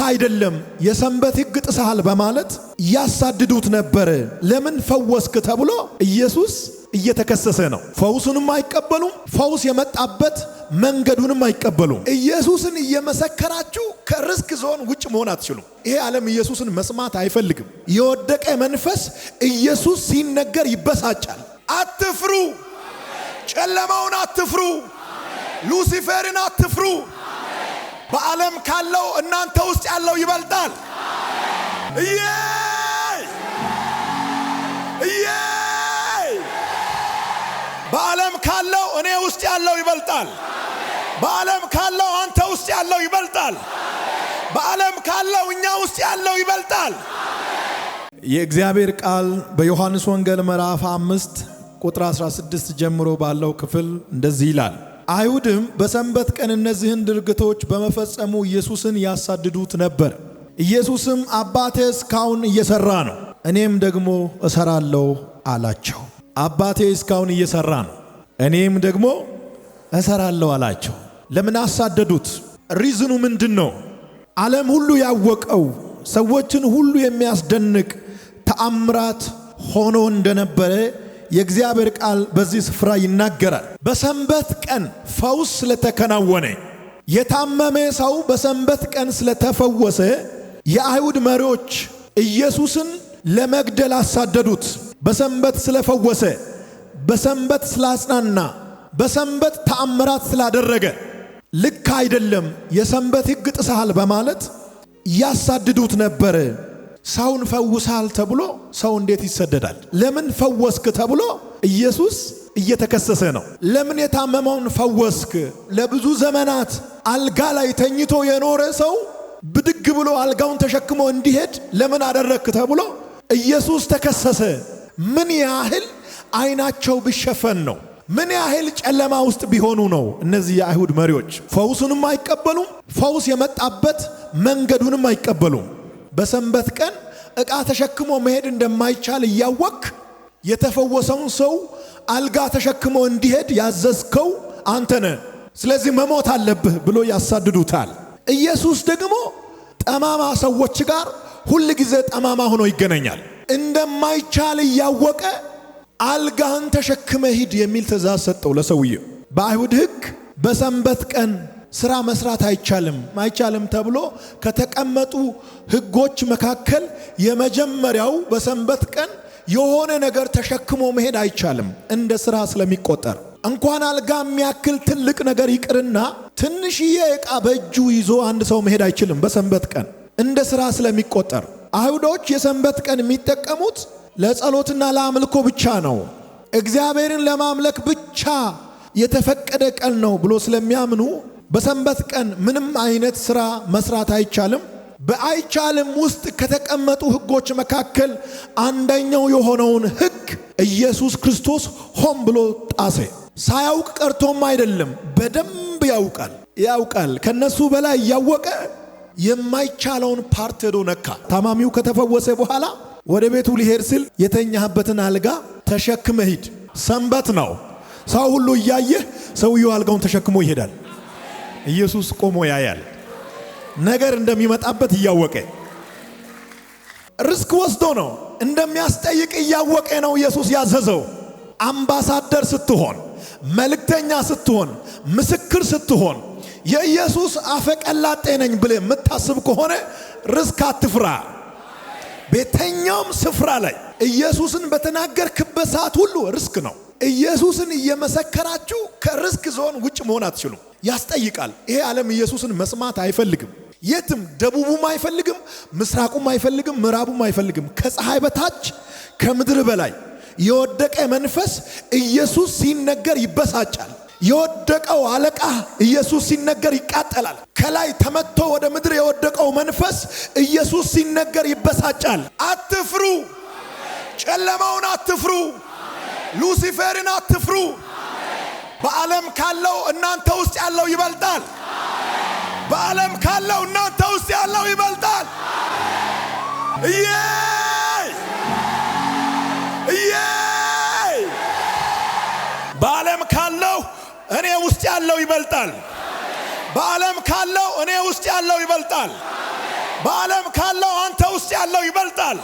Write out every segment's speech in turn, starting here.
አይደለም የሰንበት ሕግ ጥሰሃል በማለት ያሳድዱት ነበር። ለምን ፈወስክ ተብሎ ኢየሱስ እየተከሰሰ ነው። ፈውሱንም አይቀበሉም። ፈውስ የመጣበት መንገዱንም አይቀበሉም። ኢየሱስን እየመሰከራችሁ ከርስክ ዞን ውጭ መሆን አትችሉም። ይሄ ዓለም ኢየሱስን መስማት አይፈልግም። የወደቀ መንፈስ ኢየሱስ ሲነገር ይበሳጫል። አትፍሩ፣ ጨለማውን አትፍሩ፣ ሉሲፌርን አትፍሩ። በዓለም ካለው እናንተ ውስጥ ያለው ይበልጣል። በዓለም ካለው እኔ ውስጥ ያለው ይበልጣል። በዓለም ካለው አንተ ውስጥ ያለው ይበልጣል። በዓለም ካለው እኛ ውስጥ ያለው ይበልጣል። የእግዚአብሔር ቃል በዮሐንስ ወንጌል ምዕራፍ 5 ቁጥር 16 ጀምሮ ባለው ክፍል እንደዚህ ይላል። አይሁድም በሰንበት ቀን እነዚህን ድርጊቶች በመፈጸሙ ኢየሱስን ያሳድዱት ነበር። ኢየሱስም አባቴ እስካሁን እየሰራ ነው፣ እኔም ደግሞ እሰራለሁ አላቸው። አባቴ እስካሁን እየሰራ ነው፣ እኔም ደግሞ እሰራለሁ አላቸው። ለምን አሳደዱት? ሪዝኑ ምንድን ነው? ዓለም ሁሉ ያወቀው ሰዎችን ሁሉ የሚያስደንቅ ተአምራት ሆኖ እንደነበረ የእግዚአብሔር ቃል በዚህ ስፍራ ይናገራል። በሰንበት ቀን ፈውስ ስለተከናወነ፣ የታመመ ሰው በሰንበት ቀን ስለተፈወሰ የአይሁድ መሪዎች ኢየሱስን ለመግደል አሳደዱት። በሰንበት ስለፈወሰ፣ በሰንበት ስላጽናና፣ በሰንበት ተአምራት ስላደረገ ልክ አይደለም የሰንበት ሕግ ጥሰሃል በማለት ያሳድዱት ነበር። ሰውን ፈውሳል ተብሎ ሰው እንዴት ይሰደዳል? ለምን ፈወስክ ተብሎ ኢየሱስ እየተከሰሰ ነው። ለምን የታመመውን ፈወስክ? ለብዙ ዘመናት አልጋ ላይ ተኝቶ የኖረ ሰው ብድግ ብሎ አልጋውን ተሸክሞ እንዲሄድ ለምን አደረክ ተብሎ ኢየሱስ ተከሰሰ። ምን ያህል አይናቸው ቢሸፈን ነው? ምን ያህል ጨለማ ውስጥ ቢሆኑ ነው? እነዚህ የአይሁድ መሪዎች ፈውሱንም አይቀበሉም። ፈውስ የመጣበት መንገዱንም አይቀበሉም። በሰንበት ቀን ዕቃ ተሸክሞ መሄድ እንደማይቻል እያወቅ የተፈወሰውን ሰው አልጋ ተሸክሞ እንዲሄድ ያዘዝከው አንተ ነህ፣ ስለዚህ መሞት አለብህ ብሎ ያሳድዱታል። ኢየሱስ ደግሞ ጠማማ ሰዎች ጋር ሁል ጊዜ ጠማማ ሆኖ ይገናኛል። እንደማይቻል እያወቀ አልጋህን ተሸክመ ሂድ የሚል ትእዛዝ ሰጠው ለሰውየው። በአይሁድ ሕግ በሰንበት ቀን ስራ መስራት አይቻልም ተብሎ ከተቀመጡ ሕጎች መካከል የመጀመሪያው በሰንበት ቀን የሆነ ነገር ተሸክሞ መሄድ አይቻልም፣ እንደ ስራ ስለሚቆጠር። እንኳን አልጋ የሚያክል ትልቅ ነገር ይቅርና ትንሽዬ ዕቃ በእጁ ይዞ አንድ ሰው መሄድ አይችልም በሰንበት ቀን፣ እንደ ስራ ስለሚቆጠር። አይሁዶች የሰንበት ቀን የሚጠቀሙት ለጸሎትና ለአምልኮ ብቻ ነው፣ እግዚአብሔርን ለማምለክ ብቻ የተፈቀደ ቀን ነው ብሎ ስለሚያምኑ በሰንበት ቀን ምንም አይነት ስራ መስራት አይቻልም። በአይቻልም ውስጥ ከተቀመጡ ሕጎች መካከል አንደኛው የሆነውን ሕግ ኢየሱስ ክርስቶስ ሆን ብሎ ጣሰ። ሳያውቅ ቀርቶም አይደለም፣ በደንብ ያውቃል። ከነሱ በላይ እያወቀ የማይቻለውን ፓርት ሄዶ ነካ። ታማሚው ከተፈወሰ በኋላ ወደ ቤቱ ሊሄድ ሲል የተኛህበትን አልጋ ተሸክመ ሂድ፣ ሰንበት ነው። ሰው ሁሉ እያየህ ሰውየው አልጋውን ተሸክሞ ይሄዳል። ኢየሱስ ቆሞ ያያል። ነገር እንደሚመጣበት እያወቀ ሪስክ ወስዶ ነው እንደሚያስጠይቅ እያወቀ ነው ኢየሱስ ያዘዘው። አምባሳደር ስትሆን፣ መልእክተኛ ስትሆን፣ ምስክር ስትሆን፣ የኢየሱስ አፈቀላጤ ነኝ ብለህ የምታስብ ከሆነ ሪስክ አትፍራ። በየትኛውም ስፍራ ላይ ኢየሱስን በተናገርክበት ሰዓት ሁሉ ሪስክ ነው። ኢየሱስን እየመሰከራችሁ ከሪስክ ዞን ውጭ መሆን አትችሉም። ያስጠይቃል። ይሄ ዓለም ኢየሱስን መስማት አይፈልግም። የትም ደቡቡም አይፈልግም፣ ምስራቁም አይፈልግም፣ ምዕራቡም አይፈልግም። ከፀሐይ በታች ከምድር በላይ የወደቀ መንፈስ ኢየሱስ ሲነገር ይበሳጫል። የወደቀው አለቃ ኢየሱስ ሲነገር ይቃጠላል። ከላይ ተመቶ ወደ ምድር የወደቀው መንፈስ ኢየሱስ ሲነገር ይበሳጫል። አትፍሩ፣ ጨለማውን አትፍሩ፣ ሉሲፌርን አትፍሩ። በዓለም ካለው እናንተ ውስጥ ያለው ይበልጣል። በዓለም ካለው እናንተ ውስጥ ያለው ይበልጣል። በዓለም ካለው እኔ ውስጥ ያለው ይበልጣል። በዓለም ካለው እኔ ውስጥ ያለው ይበልጣል። በዓለም ካለው አንተ ውስጥ ያለው ይበልጣል።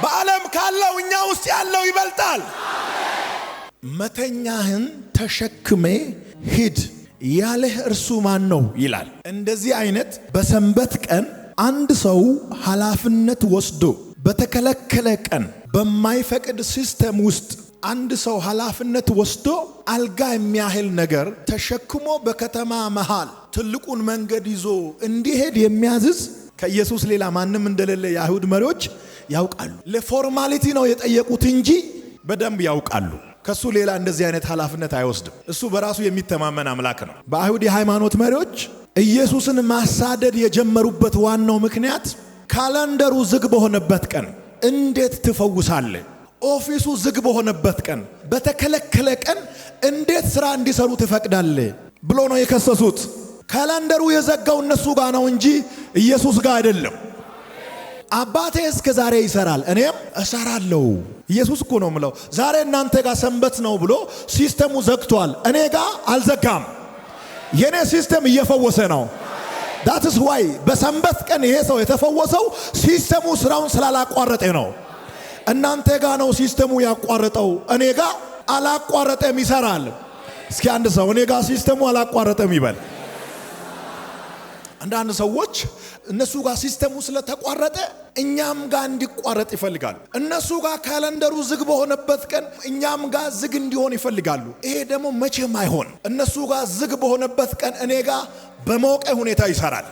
በዓለም ካለው እኛ ውስጥ ያለው ይበልጣል። መተኛህን ተሸክሜ ሂድ ያለህ እርሱ ማን ነው ይላል። እንደዚህ አይነት በሰንበት ቀን አንድ ሰው ኃላፊነት ወስዶ በተከለከለ ቀን በማይፈቅድ ሲስተም ውስጥ አንድ ሰው ኃላፊነት ወስዶ አልጋ የሚያህል ነገር ተሸክሞ በከተማ መሃል ትልቁን መንገድ ይዞ እንዲሄድ የሚያዝዝ ከኢየሱስ ሌላ ማንም እንደሌለ የአይሁድ መሪዎች ያውቃሉ። ለፎርማሊቲ ነው የጠየቁት እንጂ በደንብ ያውቃሉ። ከሱ ሌላ እንደዚህ አይነት ኃላፊነት አይወስድም። እሱ በራሱ የሚተማመን አምላክ ነው። በአይሁድ የሃይማኖት መሪዎች ኢየሱስን ማሳደድ የጀመሩበት ዋናው ምክንያት ካላንደሩ ዝግ በሆነበት ቀን እንዴት ትፈውሳለህ? ኦፊሱ ዝግ በሆነበት ቀን በተከለከለ ቀን እንዴት ስራ እንዲሰሩ ትፈቅዳለህ ብሎ ነው የከሰሱት። ካላንደሩ የዘጋው እነሱ ጋር ነው እንጂ ኢየሱስ ጋር አይደለም። አባቴ እስከ ዛሬ ይሰራል እኔም እሰራለሁ። ኢየሱስ እኮ ነው ምለው ዛሬ እናንተ ጋር ሰንበት ነው ብሎ ሲስተሙ ዘግቷል። እኔ ጋር አልዘጋም። የኔ ሲስተም እየፈወሰ ነው። that is why በሰንበት ቀን ይሄ ሰው የተፈወሰው ሲስተሙ ስራውን ስላላቋረጠ ነው። እናንተ ጋር ነው ሲስተሙ ያቋረጠው፣ እኔ ጋር አላቋረጠም ይሰራል። እስኪ አንድ ሰው እኔ ጋር ሲስተሙ አላቋረጠም ይበል። አንዳንድ ሰዎች እነሱ ጋር ሲስተሙ ስለተቋረጠ እኛም ጋር እንዲቋረጥ ይፈልጋሉ። እነሱ ጋር ካላንደሩ ዝግ በሆነበት ቀን እኛም ጋር ዝግ እንዲሆን ይፈልጋሉ። ይሄ ደግሞ መቼም አይሆን። እነሱ ጋር ዝግ በሆነበት ቀን እኔ ጋር በሞቀ ሁኔታ ይሰራል።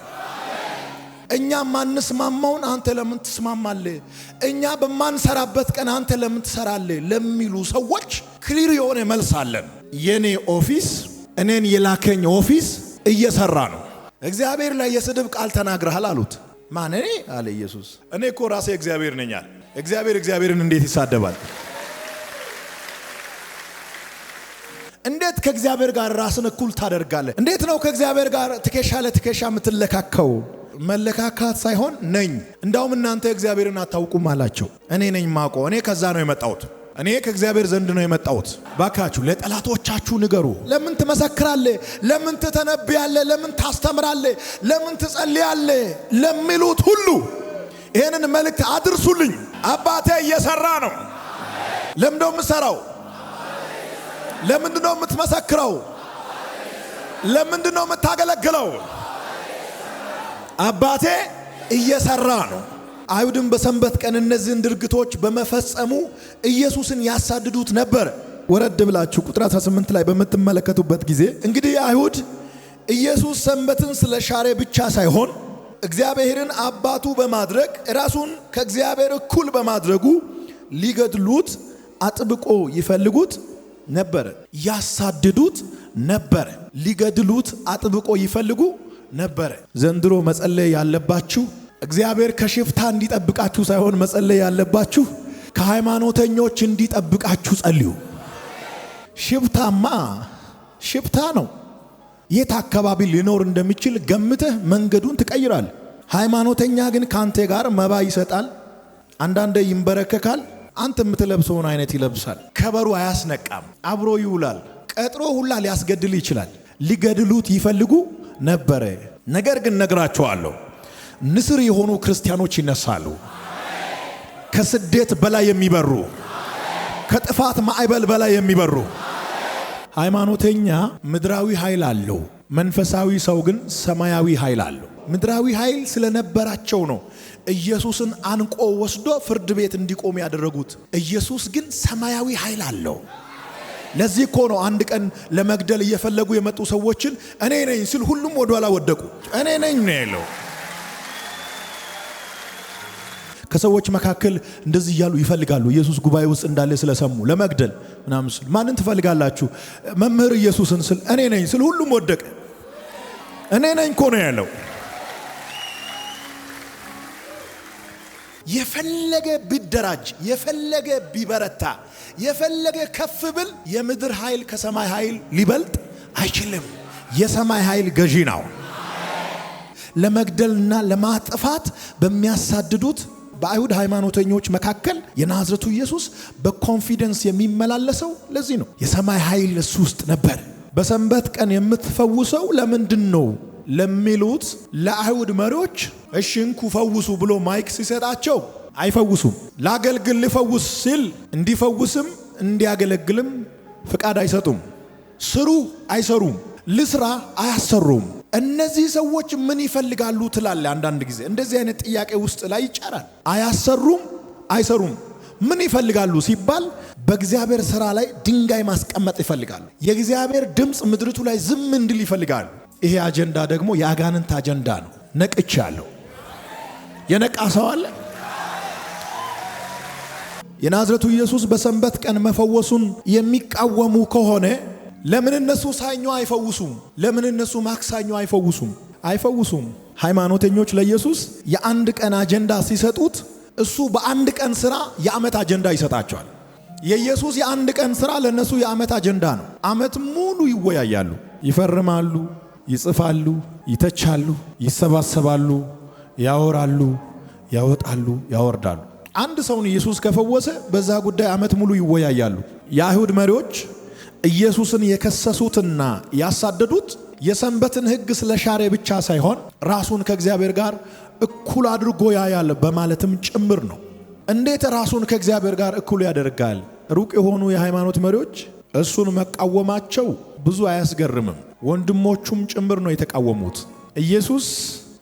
እኛ ማንስማማውን አንተ ለምን ትስማማለህ? እኛ በማንሰራበት ቀን አንተ ለምን ትሰራለህ ለሚሉ ሰዎች ክሊር የሆነ መልስ አለን። የኔ ኦፊስ እኔን የላከኝ ኦፊስ እየሰራ ነው። እግዚአብሔር ላይ የስድብ ቃል ተናግረሃል አሉት። ማን? እኔ አለ ኢየሱስ። እኔ እኮ ራሴ እግዚአብሔር ነኝ አለ። እግዚአብሔርን እንዴት ይሳደባል? እንዴት ከእግዚአብሔር ጋር ራስን እኩል ታደርጋለህ? እንዴት ነው ከእግዚአብሔር ጋር ትከሻ ለትከሻ የምትለካከው? መለካካት ሳይሆን ነኝ። እንዳውም እናንተ እግዚአብሔርን አታውቁም አላቸው። እኔ ነኝ ማቆ። እኔ ከዛ ነው የመጣሁት። እኔ ከእግዚአብሔር ዘንድ ነው የመጣሁት። ባካችሁ ለጠላቶቻችሁ ንገሩ። ለምን ትመሰክራለህ? ለምን ትተነብያለህ? ለምን ታስተምራለህ? ለምን ትጸልያለህ? ለሚሉት ሁሉ ይሄንን መልእክት አድርሱልኝ። አባቴ እየሰራ ነው። ለምንድነው የምሰራው? ለምንድነው የምትመሰክረው? ለምንድነው የምታገለግለው? አባቴ እየሰራ ነው። አይሁድም በሰንበት ቀን እነዚህን ድርጊቶች በመፈጸሙ ኢየሱስን ያሳድዱት ነበር። ወረድ ብላችሁ ቁጥር 18 ላይ በምትመለከቱበት ጊዜ እንግዲህ አይሁድ ኢየሱስ ሰንበትን ስለሻረ ብቻ ሳይሆን እግዚአብሔርን አባቱ በማድረግ ራሱን ከእግዚአብሔር እኩል በማድረጉ ሊገድሉት አጥብቆ ይፈልጉት ነበር። ያሳድዱት ነበር። ሊገድሉት አጥብቆ ይፈልጉ ነበር። ዘንድሮ መጸለይ ያለባችሁ እግዚአብሔር ከሽፍታ እንዲጠብቃችሁ ሳይሆን መጸለይ ያለባችሁ ከሃይማኖተኞች እንዲጠብቃችሁ ጸልዩ። ሽፍታማ ሽፍታ ነው። የት አካባቢ ሊኖር እንደሚችል ገምተህ መንገዱን ትቀይራል። ሃይማኖተኛ ግን ካንተ ጋር መባ ይሰጣል፣ አንዳንዴ ይንበረከካል፣ አንተ የምትለብሰውን አይነት ይለብሳል። ከበሩ አያስነቃም፣ አብሮ ይውላል፣ ቀጥሮ ሁላ ሊያስገድል ይችላል። ሊገድሉት ይፈልጉ ነበረ። ነገር ግን ነግራቸዋለሁ ንስር የሆኑ ክርስቲያኖች ይነሳሉ። ከስደት በላይ የሚበሩ፣ ከጥፋት ማዕበል በላይ የሚበሩ። ሃይማኖተኛ ምድራዊ ኃይል አለው፣ መንፈሳዊ ሰው ግን ሰማያዊ ኃይል አለው። ምድራዊ ኃይል ስለነበራቸው ነው ኢየሱስን አንቆ ወስዶ ፍርድ ቤት እንዲቆም ያደረጉት። ኢየሱስ ግን ሰማያዊ ኃይል አለው። ለዚህ እኮ ነው አንድ ቀን ለመግደል እየፈለጉ የመጡ ሰዎችን እኔ ነኝ ሲል ሁሉም ወደ ኋላ ወደቁ። እኔ ነኝ ነው ያለው። ከሰዎች መካከል እንደዚህ እያሉ ይፈልጋሉ። ኢየሱስ ጉባኤ ውስጥ እንዳለ ስለሰሙ ለመግደል ምናምን ሲል ማንን ትፈልጋላችሁ? መምህር ኢየሱስን ስል እኔ ነኝ ስል ሁሉም ወደቀ። እኔ ነኝ እኮ ነው ያለው። የፈለገ ቢደራጅ፣ የፈለገ ቢበረታ፣ የፈለገ ከፍ ብል የምድር ኃይል ከሰማይ ኃይል ሊበልጥ አይችልም። የሰማይ ኃይል ገዢ ነው። ለመግደልና ለማጥፋት በሚያሳድዱት በአይሁድ ሃይማኖተኞች መካከል የናዝሬቱ ኢየሱስ በኮንፊደንስ የሚመላለሰው ለዚህ ነው። የሰማይ ኃይል እሱ ውስጥ ነበር። በሰንበት ቀን የምትፈውሰው ለምንድን ነው ለሚሉት ለአይሁድ መሪዎች እሺ እንኩ ፈውሱ ብሎ ማይክ ሲሰጣቸው አይፈውሱም። ላገልግል ልፈውስ ሲል እንዲፈውስም እንዲያገለግልም ፍቃድ አይሰጡም። ስሩ አይሰሩም። ልስራ አያሰሩም። እነዚህ ሰዎች ምን ይፈልጋሉ ትላለ? አንዳንድ ጊዜ እንደዚህ አይነት ጥያቄ ውስጥ ላይ ይጫራል። አያሰሩም አይሰሩም። ምን ይፈልጋሉ ሲባል በእግዚአብሔር ሥራ ላይ ድንጋይ ማስቀመጥ ይፈልጋሉ። የእግዚአብሔር ድምፅ ምድርቱ ላይ ዝም እንድል ይፈልጋሉ። ይሄ አጀንዳ ደግሞ የአጋንንት አጀንዳ ነው። ነቅቻለሁ። የነቃ ሰው አለ? የናዝሬቱ ኢየሱስ በሰንበት ቀን መፈወሱን የሚቃወሙ ከሆነ ለምን እነሱ ሰኞ አይፈውሱም? ለምን እነሱ ማክሰኞ አይፈውሱም? አይፈውሱም። ሃይማኖተኞች ለኢየሱስ የአንድ ቀን አጀንዳ ሲሰጡት እሱ በአንድ ቀን ሥራ የዓመት አጀንዳ ይሰጣቸዋል። የኢየሱስ የአንድ ቀን ሥራ ለነሱ የዓመት አጀንዳ ነው። ዓመት ሙሉ ይወያያሉ፣ ይፈርማሉ፣ ይጽፋሉ፣ ይተቻሉ፣ ይሰባሰባሉ፣ ያወራሉ፣ ያወጣሉ፣ ያወርዳሉ። አንድ ሰውን ኢየሱስ ከፈወሰ በዛ ጉዳይ ዓመት ሙሉ ይወያያሉ። የአይሁድ መሪዎች ኢየሱስን የከሰሱትና ያሳደዱት የሰንበትን ሕግ ስለሻረ ብቻ ሳይሆን ራሱን ከእግዚአብሔር ጋር እኩል አድርጎ ያያል በማለትም ጭምር ነው። እንዴት ራሱን ከእግዚአብሔር ጋር እኩል ያደርጋል? ሩቅ የሆኑ የሃይማኖት መሪዎች እሱን መቃወማቸው ብዙ አያስገርምም። ወንድሞቹም ጭምር ነው የተቃወሙት። ኢየሱስ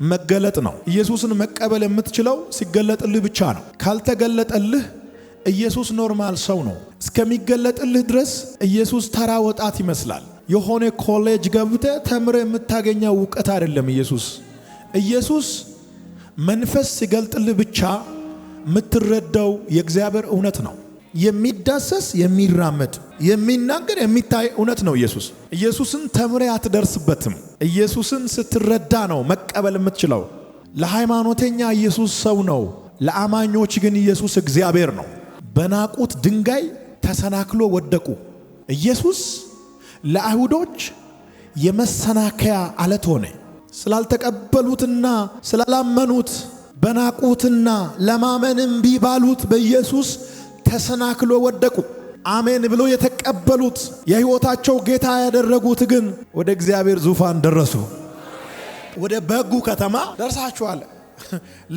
መገለጥ ነው። ኢየሱስን መቀበል የምትችለው ሲገለጥልህ ብቻ ነው። ካልተገለጠልህ ኢየሱስ ኖርማል ሰው ነው። እስከሚገለጥልህ ድረስ ኢየሱስ ተራ ወጣት ይመስላል። የሆነ ኮሌጅ ገብተህ ተምረህ የምታገኘው ዕውቀት አይደለም። ኢየሱስ መንፈስ ሲገልጥልህ ብቻ የምትረዳው የእግዚአብሔር እውነት ነው። የሚዳሰስ የሚራመድ የሚናገር የሚታይ እውነት ነው። ኢየሱስን ተምረህ አትደርስበትም። ኢየሱስን ስትረዳ ነው መቀበል የምትችለው። ለሃይማኖተኛ ኢየሱስ ሰው ነው፣ ለአማኞች ግን ኢየሱስ እግዚአብሔር ነው። በናቁት ድንጋይ ተሰናክሎ ወደቁ። ኢየሱስ ለአይሁዶች የመሰናከያ አለት ሆነ። ስላልተቀበሉትና ስላላመኑት በናቁትና ለማመን እምቢ ባሉት በኢየሱስ ተሰናክሎ ወደቁ። አሜን ብሎ የተቀበሉት የሕይወታቸው ጌታ ያደረጉት ግን ወደ እግዚአብሔር ዙፋን ደረሱ። ወደ በጉ ከተማ ደርሳችኋል።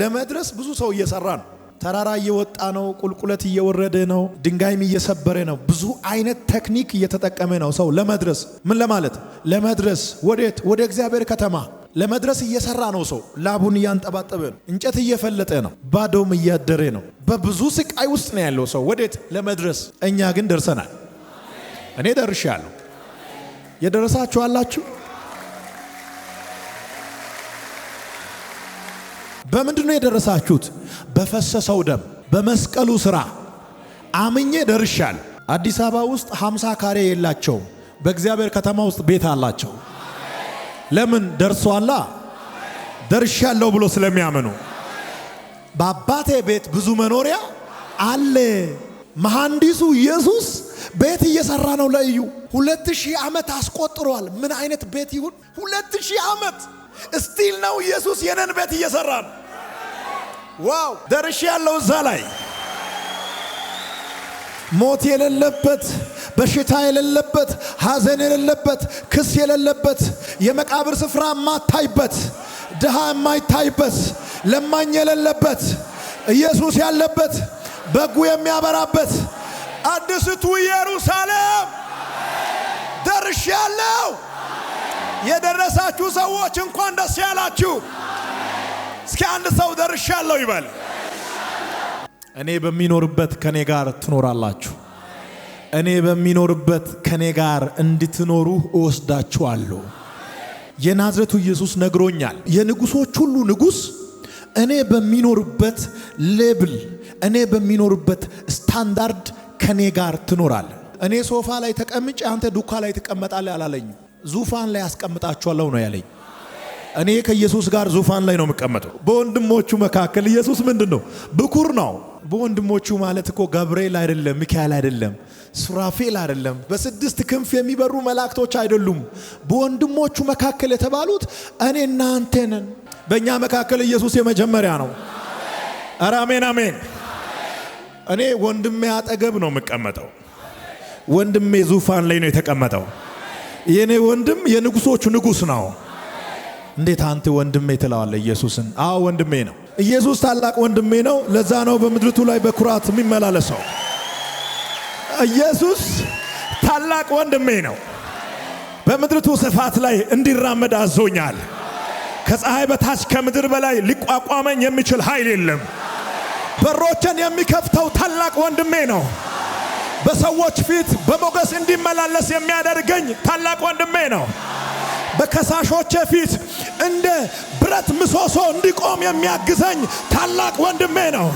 ለመድረስ ብዙ ሰው እየሰራ ነው። ተራራ እየወጣ ነው፣ ቁልቁለት እየወረደ ነው፣ ድንጋይም እየሰበረ ነው። ብዙ አይነት ቴክኒክ እየተጠቀመ ነው ሰው ለመድረስ። ምን ለማለት ለመድረስ? ወዴት? ወደ እግዚአብሔር ከተማ ለመድረስ እየሰራ ነው ሰው። ላቡን እያንጠባጠበ ነው፣ እንጨት እየፈለጠ ነው፣ ባዶም እያደረ ነው። በብዙ ስቃይ ውስጥ ነው ያለው ሰው። ወዴት? ለመድረስ። እኛ ግን ደርሰናል። እኔ ደርሻለሁ። የደረሳችሁ አላችሁ? በምንድን ነው የደረሳችሁት? በፈሰሰው ደም፣ በመስቀሉ ሥራ አምኜ ደርሻለሁ። አዲስ አበባ ውስጥ 50 ካሬ የላቸውም። በእግዚአብሔር ከተማ ውስጥ ቤት አላቸው። ለምን? ደርሷላ። ደርሻለሁ ብሎ ስለሚያምኑ። በአባቴ ቤት ብዙ መኖሪያ አለ። መሐንዲሱ ኢየሱስ ቤት እየሰራ ነው ለኢዩ። 2000 ዓመት አስቆጥሯል። ምን አይነት ቤት ይሁን? 2000 ዓመት እስቲል ነው ኢየሱስ የነን ቤት እየሰራ ነው። ዋው! ደርሻለሁ እዛ ላይ። ሞት የሌለበት፣ በሽታ የሌለበት፣ ሐዘን የሌለበት፣ ክስ የሌለበት፣ የመቃብር ስፍራ የማታይበት፣ ድሃ የማይታይበት፣ ለማኝ የሌለበት፣ ኢየሱስ ያለበት፣ በጉ የሚያበራበት አዲስቱ ኢየሩሳሌም ደርሻለሁ። የደረሳችሁ ሰዎች እንኳን ደስ ያላችሁ። እስኪ አንድ ሰው ደርሻለሁ ይበል። እኔ በሚኖርበት ከኔ ጋር ትኖራላችሁ። እኔ በሚኖርበት ከኔ ጋር እንድትኖሩ እወስዳችኋለሁ። የናዝሬቱ ኢየሱስ ነግሮኛል። የንጉሶች ሁሉ ንጉስ እኔ በሚኖርበት ሌብል፣ እኔ በሚኖርበት ስታንዳርድ ከኔ ጋር ትኖራለህ። እኔ ሶፋ ላይ ተቀምጬ አንተ ዱካ ላይ ትቀመጣለህ አላለኝም። ዙፋን ላይ አስቀምጣችኋለሁ ነው ያለኝ። እኔ ከኢየሱስ ጋር ዙፋን ላይ ነው የምቀመጠው። በወንድሞቹ መካከል ኢየሱስ ምንድነው? ብኩር ነው። በወንድሞቹ ማለት እኮ ገብርኤል አይደለም፣ ሚካኤል አይደለም፣ ሱራፌል አይደለም፣ በስድስት ክንፍ የሚበሩ መላእክቶች አይደሉም። በወንድሞቹ መካከል የተባሉት እኔና አንተ ነን። በእኛ መካከል ኢየሱስ የመጀመሪያ ነው። ኧረ አሜን አሜን። እኔ ወንድሜ አጠገብ ነው የምቀመጠው። ወንድሜ ዙፋን ላይ ነው የተቀመጠው። የኔ ወንድም የንጉሶቹ ንጉስ ነው። እንዴት አንተ ወንድሜ ትለዋለህ ኢየሱስን? አዎ ወንድሜ ነው። ኢየሱስ ታላቅ ወንድሜ ነው። ለዛ ነው በምድርቱ ላይ በኩራት የሚመላለሰው። ኢየሱስ ታላቅ ወንድሜ ነው። በምድርቱ ስፋት ላይ እንዲራመድ አዞኛል። ከፀሐይ በታች ከምድር በላይ ሊቋቋመኝ የሚችል ኃይል የለም። በሮችን የሚከፍተው ታላቅ ወንድሜ ነው። በሰዎች ፊት በሞገስ እንዲመላለስ የሚያደርገኝ ታላቅ ወንድሜ ነው። በከሳሾቼ ፊት እንደ ብረት ምሰሶ እንዲቆም የሚያግዘኝ ታላቅ ወንድሜ ነው።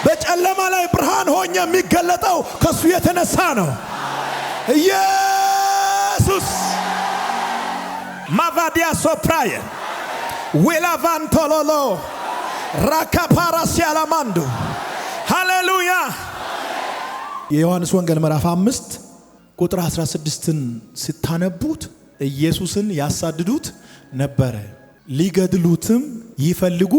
በጨለማ ላይ ብርሃን ሆኜ የሚገለጠው ከሱ የተነሳ ነው። ኢየሱስ ማቫዲያ ሶፕራየ ዌላቫንቶሎሎ ራካፓራሲያላማንዱ ሃሌሉያ። የዮሐንስ ወንጌል ምዕራፍ 5 ቁጥር 16ን ስታነቡት ኢየሱስን ያሳድዱት ነበረ፣ ሊገድሉትም ይፈልጉ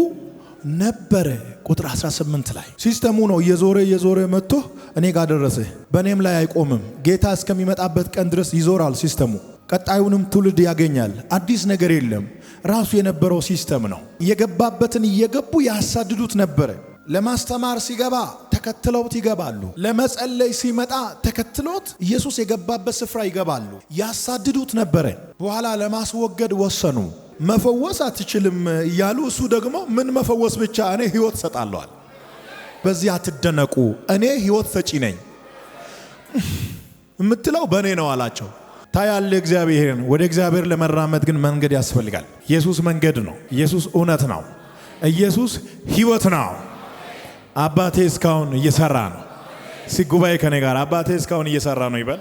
ነበረ። ቁጥር 18 ላይ ሲስተሙ ነው። እየዞረ መጥቶ እኔ ጋር ደረሰ። በእኔም ላይ አይቆምም። ጌታ እስከሚመጣበት ቀን ድረስ ይዞራል ሲስተሙ። ቀጣዩንም ትውልድ ያገኛል። አዲስ ነገር የለም። ራሱ የነበረው ሲስተም ነው። የገባበትን እየገቡ ያሳድዱት ነበረ። ለማስተማር ሲገባ ተከትለውት ይገባሉ። ለመጸለይ ሲመጣ ተከትሎት ኢየሱስ የገባበት ስፍራ ይገባሉ። ያሳድዱት ነበረ። በኋላ ለማስወገድ ወሰኑ። መፈወስ አትችልም እያሉ እሱ ደግሞ ምን መፈወስ ብቻ እኔ ሕይወት ሰጣለዋል። በዚህ አትደነቁ፣ እኔ ሕይወት ሰጪ ነኝ የምትለው በእኔ ነው አላቸው። ታያለ እግዚአብሔርን። ወደ እግዚአብሔር ለመራመድ ግን መንገድ ያስፈልጋል። ኢየሱስ መንገድ ነው። ኢየሱስ እውነት ነው። ኢየሱስ ሕይወት ነው። አባቴ እስካሁን እየሰራ ነው። ሲጉባኤ ከኔ ጋር አባቴ እስካሁን እየሰራ ነው ይበል።